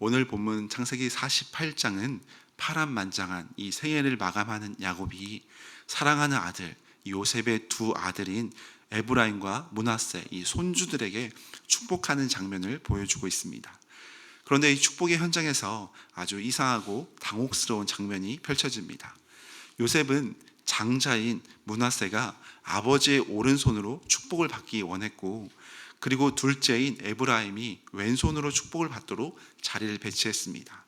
오늘 본문 창세기 48장은 파란만장한 이 생애를 마감하는 야곱이 사랑하는 아들 요셉의 두 아들인 에브라임과 므낫세 이 손주들에게 축복하는 장면을 보여주고 있습니다. 그런데 이 축복의 현장에서 아주 이상하고 당혹스러운 장면이 펼쳐집니다. 요셉은 장자인 므낫세가 아버지의 오른손으로 축복을 받기 원했고, 그리고 둘째인 에브라임이 왼손으로 축복을 받도록 자리를 배치했습니다.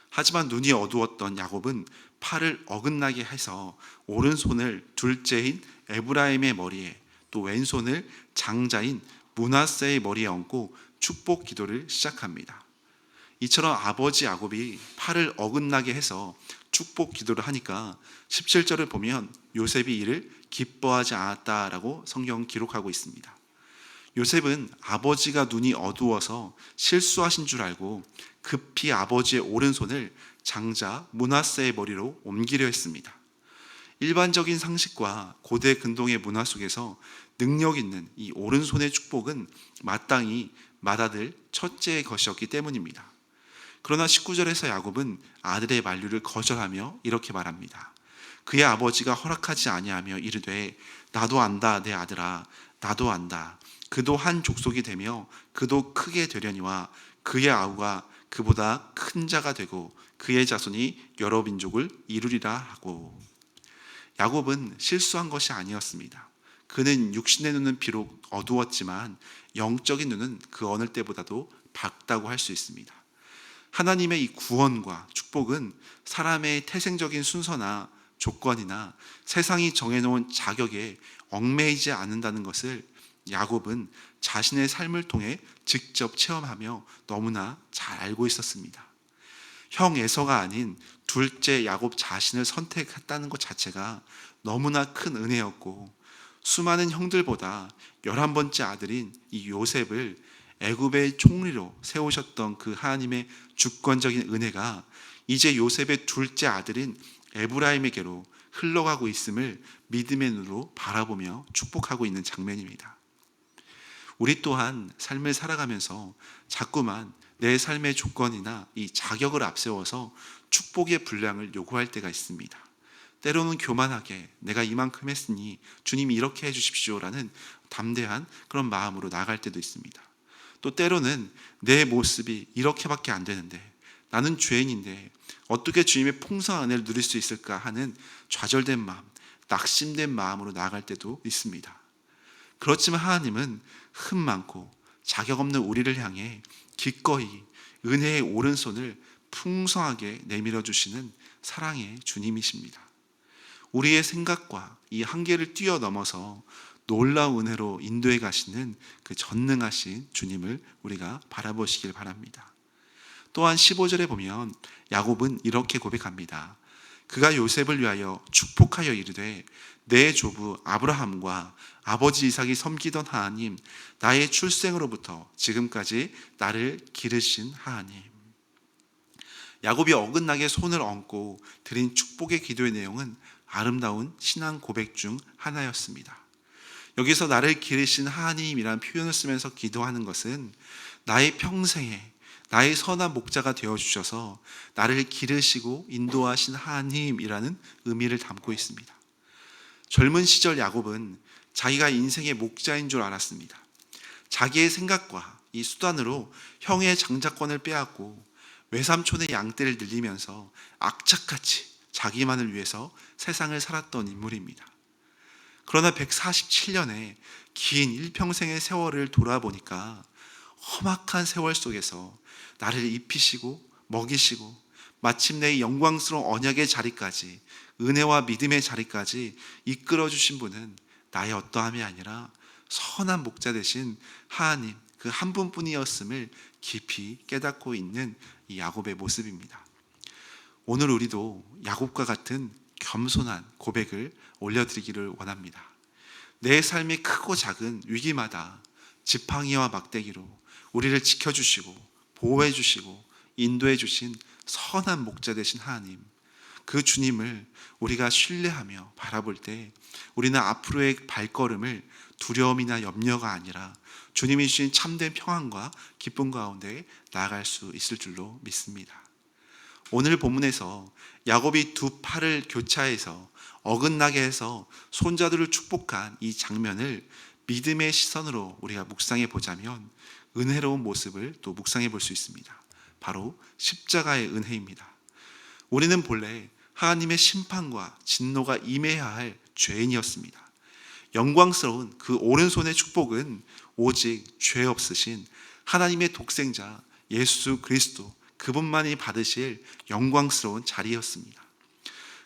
하지만 눈이 어두웠던 야곱은 팔을 어긋나게 해서 오른손을 둘째인 에브라임의 머리에, 또 왼손을 장자인 므낫세의 머리에 얹고 축복 기도를 시작합니다. 이처럼 아버지 야곱이 팔을 어긋나게 해서 축복 기도를 하니까 17절을 보면 요셉이 이를 기뻐하지 않았다라고 성경은 기록하고 있습니다. 요셉은 아버지가 눈이 어두워서 실수하신 줄 알고 급히 아버지의 오른손을 장자 므낫세의 머리로 옮기려 했습니다. 일반적인 상식과 고대 근동의 문화 속에서 능력 있는 이 오른손의 축복은 마땅히 맏아들 첫째의 것이었기 때문입니다. 그러나 19절에서 야곱은 아들의 만류를 거절하며 이렇게 말합니다. 그의 아버지가 허락하지 아니하며 이르되 나도 안다 내 아들아, 나도 안다. 그도 한 족속이 되며 그도 크게 되려니와 그의 아우가 그보다 큰 자가 되고 그의 자손이 여러 민족을 이루리라 하고. 야곱은 실수한 것이 아니었습니다. 그는 육신의 눈은 비록 어두웠지만 영적인 눈은 그 어느 때보다도 밝다고 할 수 있습니다. 하나님의 이 구원과 축복은 사람의 태생적인 순서나 조건이나 세상이 정해놓은 자격에 얽매이지 않는다는 것을 야곱은 자신의 삶을 통해 직접 체험하며 너무나 잘 알고 있었습니다. 형 에서가 아닌 둘째 야곱 자신을 선택했다는 것 자체가 너무나 큰 은혜였고, 수많은 형들보다 11번째 아들인 이 요셉을 애굽의 총리로 세우셨던 그 하나님의 주권적인 은혜가 이제 요셉의 둘째 아들인 에브라임에게로 흘러가고 있음을 믿음의 눈으로 바라보며 축복하고 있는 장면입니다. 우리 또한 삶을 살아가면서 자꾸만 내 삶의 조건이나 이 자격을 앞세워서 축복의 분량을 요구할 때가 있습니다. 때로는 교만하게 내가 이만큼 했으니 주님이 이렇게 해주십시오라는 담대한 그런 마음으로 나아갈 때도 있습니다. 또 때로는 내 모습이 이렇게밖에 안 되는데, 나는 죄인인데 어떻게 주님의 풍성한 은혜를 누릴 수 있을까 하는 좌절된 마음, 낙심된 마음으로 나아갈 때도 있습니다. 그렇지만 하나님은 흠 많고 자격 없는 우리를 향해 기꺼이 은혜의 오른손을 풍성하게 내밀어 주시는 사랑의 주님이십니다. 우리의 생각과 이 한계를 뛰어넘어서 놀라운 은혜로 인도해 가시는 그 전능하신 주님을 우리가 바라보시길 바랍니다. 또한 15절에 보면 야곱은 이렇게 고백합니다. 그가 요셉을 위하여 축복하여 이르되 내 조부 아브라함과 아버지 이삭이 섬기던 하나님, 나의 출생으로부터 지금까지 나를 기르신 하나님. 야곱이 어긋나게 손을 얹고 드린 축복의 기도의 내용은 아름다운 신앙 고백 중 하나였습니다. 여기서 나를 기르신 하나님이라는 표현을 쓰면서 기도하는 것은 나의 평생에 나의 선한 목자가 되어주셔서 나를 기르시고 인도하신 하나님이라는 의미를 담고 있습니다. 젊은 시절 야곱은 자기가 인생의 목자인 줄 알았습니다. 자기의 생각과 이 수단으로 형의 장자권을 빼앗고 외삼촌의 양떼를 늘리면서 악착같이 자기만을 위해서 세상을 살았던 인물입니다. 그러나 147년의 긴 일평생의 세월을 돌아보니까 험악한 세월 속에서 나를 입히시고 먹이시고 마침내 이 영광스러운 언약의 자리까지, 은혜와 믿음의 자리까지 이끌어 주신 분은 나의 어떠함이 아니라 선한 목자 되신 하나님 그 한 분뿐이었음을 깊이 깨닫고 있는 이 야곱의 모습입니다. 오늘 우리도 야곱과 같은 겸손한 고백을 올려드리기를 원합니다. 내 삶의 크고 작은 위기마다 지팡이와 막대기로 우리를 지켜주시고 보호해주시고 인도해주신 선한 목자 되신 하나님, 그 주님을 우리가 신뢰하며 바라볼 때 우리는 앞으로의 발걸음을 두려움이나 염려가 아니라 주님이 주신 참된 평안과 기쁨 가운데 나아갈 수 있을 줄로 믿습니다. 오늘 본문에서 야곱이 두 팔을 교차해서 어긋나게 해서 손자들을 축복한 이 장면을 믿음의 시선으로 우리가 묵상해 보자면 은혜로운 모습을 또 묵상해 볼 수 있습니다. 바로 십자가의 은혜입니다. 우리는 본래 하나님의 심판과 진노가 임해야 할 죄인이었습니다. 영광스러운 그 오른손의 축복은 오직 죄 없으신 하나님의 독생자 예수 그리스도 그분만이 받으실 영광스러운 자리였습니다.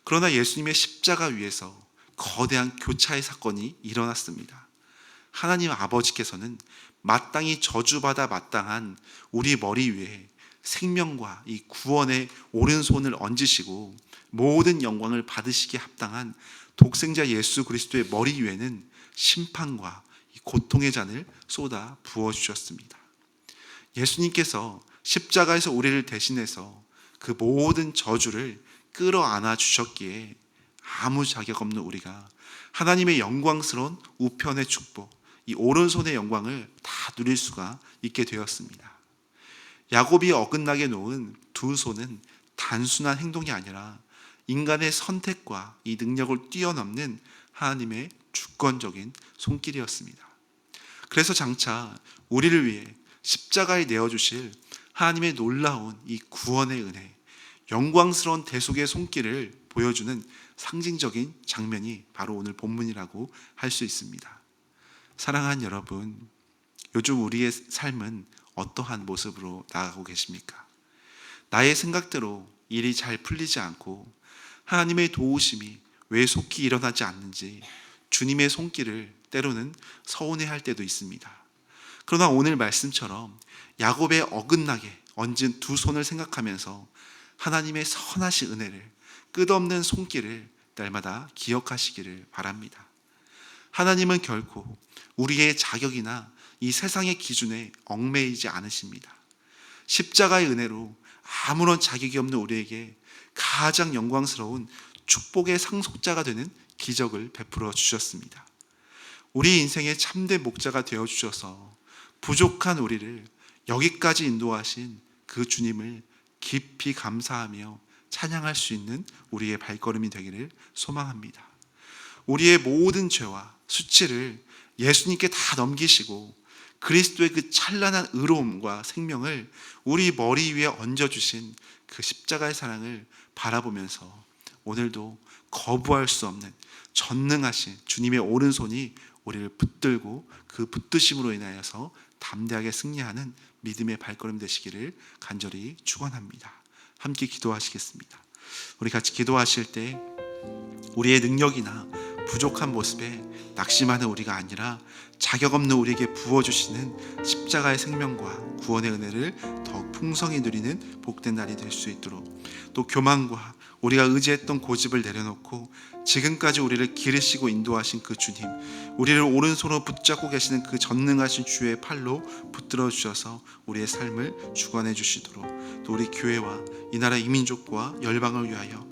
그러나 예수님의 십자가 위에서 거대한 교차의 사건이 일어났습니다. 하나님 아버지께서는 마땅히 저주받아 마땅한 우리 머리 위에 생명과 이 구원의 오른손을 얹으시고 모든 영광을 받으시기에 합당한 독생자 예수 그리스도의 머리 위에는 심판과 고통의 잔을 쏟아 부어주셨습니다. 예수님께서 십자가에서 우리를 대신해서 그 모든 저주를 끌어안아 주셨기에 아무 자격 없는 우리가 하나님의 영광스러운 우편의 축복, 이 오른손의 영광을 다 누릴 수가 있게 되었습니다. 야곱이 어긋나게 놓은 두 손은 단순한 행동이 아니라 인간의 선택과 이 능력을 뛰어넘는 하나님의 주권적인 손길이었습니다. 그래서 장차 우리를 위해 십자가에 내어주실 하나님의 놀라운 이 구원의 은혜, 영광스러운 대속의 손길을 보여주는 상징적인 장면이 바로 오늘 본문이라고 할 수 있습니다. 사랑하는 여러분, 요즘 우리의 삶은 어떠한 모습으로 나아가고 계십니까? 나의 생각대로 일이 잘 풀리지 않고 하나님의 도우심이 왜 속히 일어나지 않는지 주님의 손길을 때로는 서운해할 때도 있습니다. 그러나 오늘 말씀처럼 야곱의 어긋나게 얹은 두 손을 생각하면서 하나님의 선하신 은혜를, 끝없는 손길을 날마다 기억하시기를 바랍니다. 하나님은 결코 우리의 자격이나 이 세상의 기준에 얽매이지 않으십니다. 십자가의 은혜로 아무런 자격이 없는 우리에게 가장 영광스러운 축복의 상속자가 되는 기적을 베풀어 주셨습니다. 우리 인생의 참된 목자가 되어 주셔서 부족한 우리를 여기까지 인도하신 그 주님을 깊이 감사하며 찬양할 수 있는 우리의 발걸음이 되기를 소망합니다. 우리의 모든 죄와 수치를 예수님께 다 넘기시고 그리스도의 그 찬란한 의로움과 생명을 우리 머리 위에 얹어주신 그 십자가의 사랑을 바라보면서 오늘도 거부할 수 없는 전능하신 주님의 오른손이 우리를 붙들고 그 붙드심으로 인하여서 담대하게 승리하는 믿음의 발걸음 되시기를 간절히 축원합니다. 함께 기도하시겠습니다. 우리 같이 기도하실 때 우리의 능력이나 부족한 모습에 낙심하는 우리가 아니라 자격 없는 우리에게 부어주시는 십자가의 생명과 구원의 은혜를 더욱 풍성히 누리는 복된 날이 될 수 있도록, 또 교만과 우리가 의지했던 고집을 내려놓고 지금까지 우리를 기르시고 인도하신 그 주님, 우리를 오른손으로 붙잡고 계시는 그 전능하신 주의 팔로 붙들어 주셔서 우리의 삶을 주관해 주시도록, 또 우리 교회와 이 나라 이민족과 열방을 위하여